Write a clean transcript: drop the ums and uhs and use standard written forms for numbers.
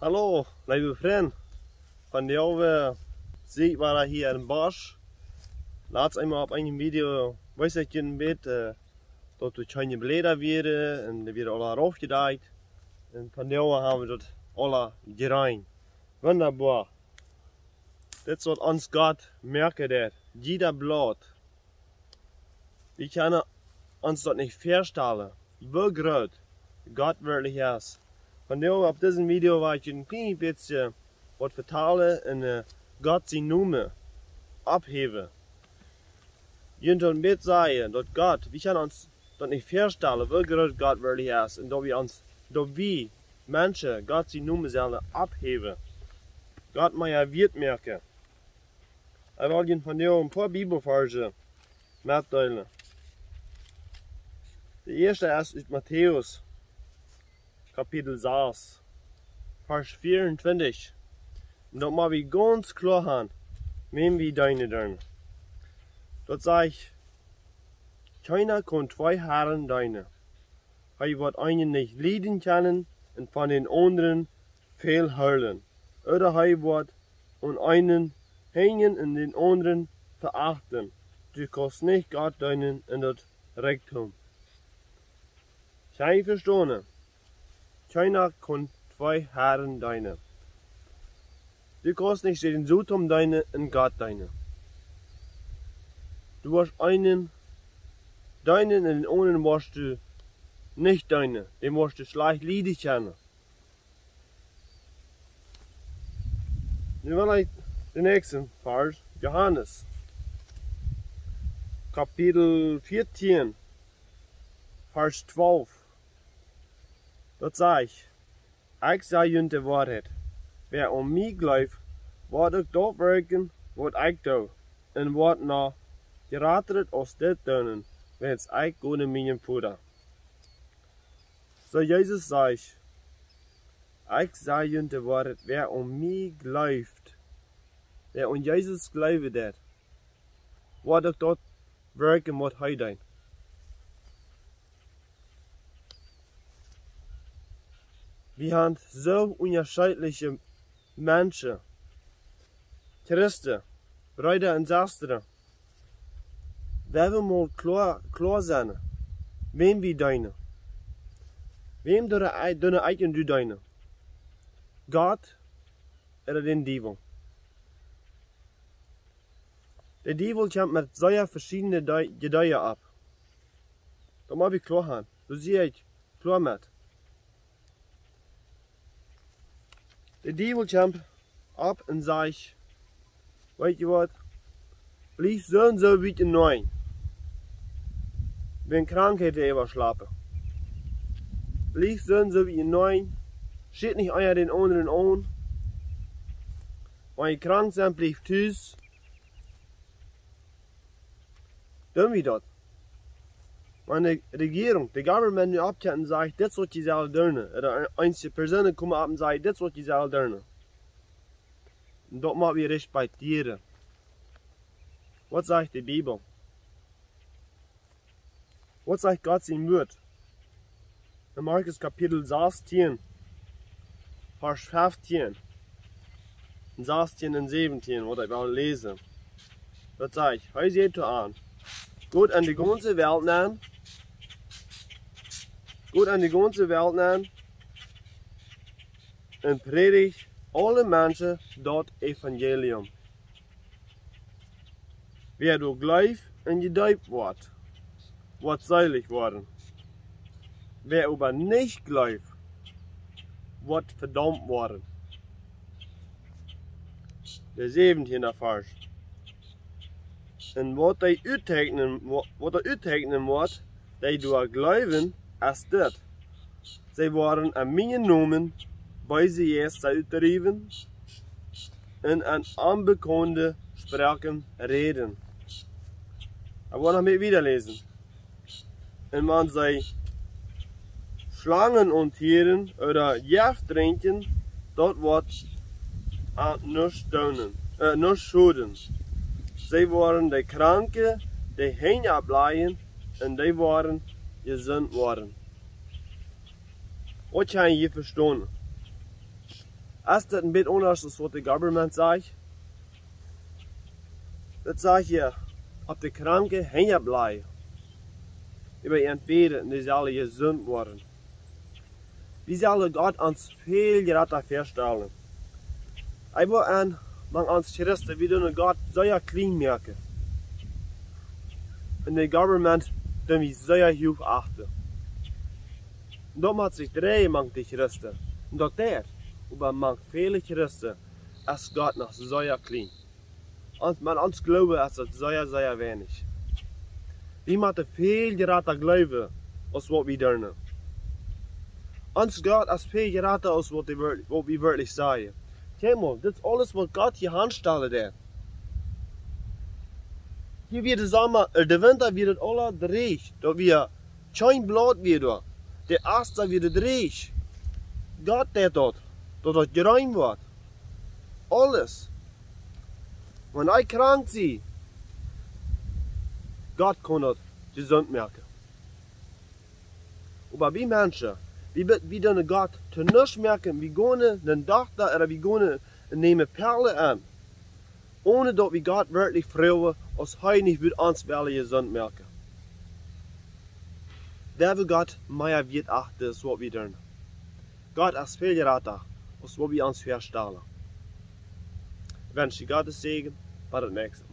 Hallo, lieve vriend. Van jou zie ik waar hier in Bosch. Laatst eenmaal op een video wist ik een beetje dat we kleine bläder werden en die werden alle aufgedeiht. En van jou hebben we dat alle gerein. Wunderbar. Dit is wat ons Gott merken der. Jeder Blatt. Wir können uns das nicht vorstellen, wie groß Gott wirklich ist. Von daher auf diesem Video war ich ein klein bisschen was vertellen und Gott sein Namen abheben. Ich möchte ein bisschen sagen, dass Gott, wir können uns das nicht vorstellen, wie groß Gott wirklich ist und dass wir Menschen Gott sein Namen sollen abheben. Gott muss ja wird merken. Ich will Ihnen von daher ein paar Bibelverse mitteilen. Der erste ist aus Matthäus, Kapitel 6, Vers 24. Und da muss wir ganz klar haben, wem wir deine dürfen. Dort sage ich, keiner kann zwei Herren dienen. Er wird einen nicht leiden können und von den anderen viel hören. Oder er wird an einen hängen und den anderen verachten. Du kannst nicht Gott dienen in das Reichtum. Zij verstaan. Keiner kann zwei Herren dienen. Du kannst nicht den Sodom dienen und Gott dienen. Du wirst einen dienen und den anderen wirst du nicht dienen. Den wirst du schlecht leiden können. Nu wil ik de nächsten Vers, Johannes, Kapitel 14, Vers 12. Dat zeg ik zei jullie de waarheid. Wer om mij gelooft, wordt ik dat werken wat ik doe. En wordt nou geraten als dit doen, wens ik go naar mijn Vader. Zo Jezus zegt, ik zei jullie de waarheid, wer om mij gelooft, wer om Jezus gelooft dat, wordt ik dat werken wat hij doet. Wir haben so unterschiedliche Menschen, Christen, Brüder und Schwestern. Wenn wir mal klar sein, wem wir dienen. Wem deine eigen du dienen? Gott oder den Teufel? Der Teufel kommt mit sehr verschiedenen Gedeihen ab. Da muss ich klar haben. Du siehst klar mit. Der Teufel kommt ab und sagt, weißt du was, bleib so und so wie neu. Wenn Krankheiten überschlafen. Bleib so und so wie neu. Steht nicht einer den anderen an. Wenn ihr krank seid, bleib tschüss. Tun wir das. Wenn die Regierung, die Government nu abkijkt und sagt, dit is wat je zal doen. Oder einzelne Personen komen ab und sagen, dit is wat je zal doen. Und das müssen wir respektieren. Was sagt die Bibel? Was sagt Gott sein Wort? In Markus Kapitel 16, Vers 15, 16 und 17, was ich will lesen. Das sagt, hör seht an. Geht an die ganze Welt nehmen. Geht an die ganze Welt nehmen. Und predigt alle Menschen das Evangelium. Wer du glaubt und gedeupt wird selig worden. Wer aber nicht glaubt, wird verdammt worden. Der 17. Vers. Und was er uittekenen wordt, die door geloven, is dit. Zij worden aan mijn namen bij ze eerst uitdrijven en aan onbekende spraken reden. Ik wil nog meer wiederlesen. En wanneer zij Schlangen onthieren oder Gift drinken, dat wordt aan nichts schoden. Zij worden de Kranken, die heen ableien en die worden gezond worden. Wat kan je verstaan? Als das ein bisschen anders ist, was der Government sagt, das sagt hier, ob die Kranken hängen bleiben, über ihren Beten und die sollen gesund werden. Wir sollen Gott ans viel gerade feststellen. Aber an man ans Christen, wir tun Gott sehr klein merken. Und der Government tun wir sehr hoch achten. Und darum hat sich drehen manche Christen. Und dort der, aber man viele Christen, ist Gott noch sehr klein. Und man uns glauben, ist das sehr, sehr wenig. Wir müssen viel gerade glauben, als was wir tun. Uns Gott ist viel gerade als was wir wirklich sagen. Kijk mal, dit is alles wat Gott hier handstellen hat. Hier wird es Sommer, der Winter wird es alle dreig. Da wird kein Blatt wieder. Der Ast wird dreig. Gott hat dort, dass das geräumt wird. Alles. Wenn ich krank bin, Gott kann das gesund merken. Aber wir Menschen, wir tun Gott zu nichts merken, wir gehen einen Doktor oder wir gehen nehmen Perlen an. Ohne dass wir Gott wirklich fragen, als er nicht wird uns wirklich gesund merken. Wer will Gott mehr wird achten, als was wir tun. Gott ist viel gerater, als was wir uns vorstellen. Ich wünsche Gottes Segen, bis das nächste Mal.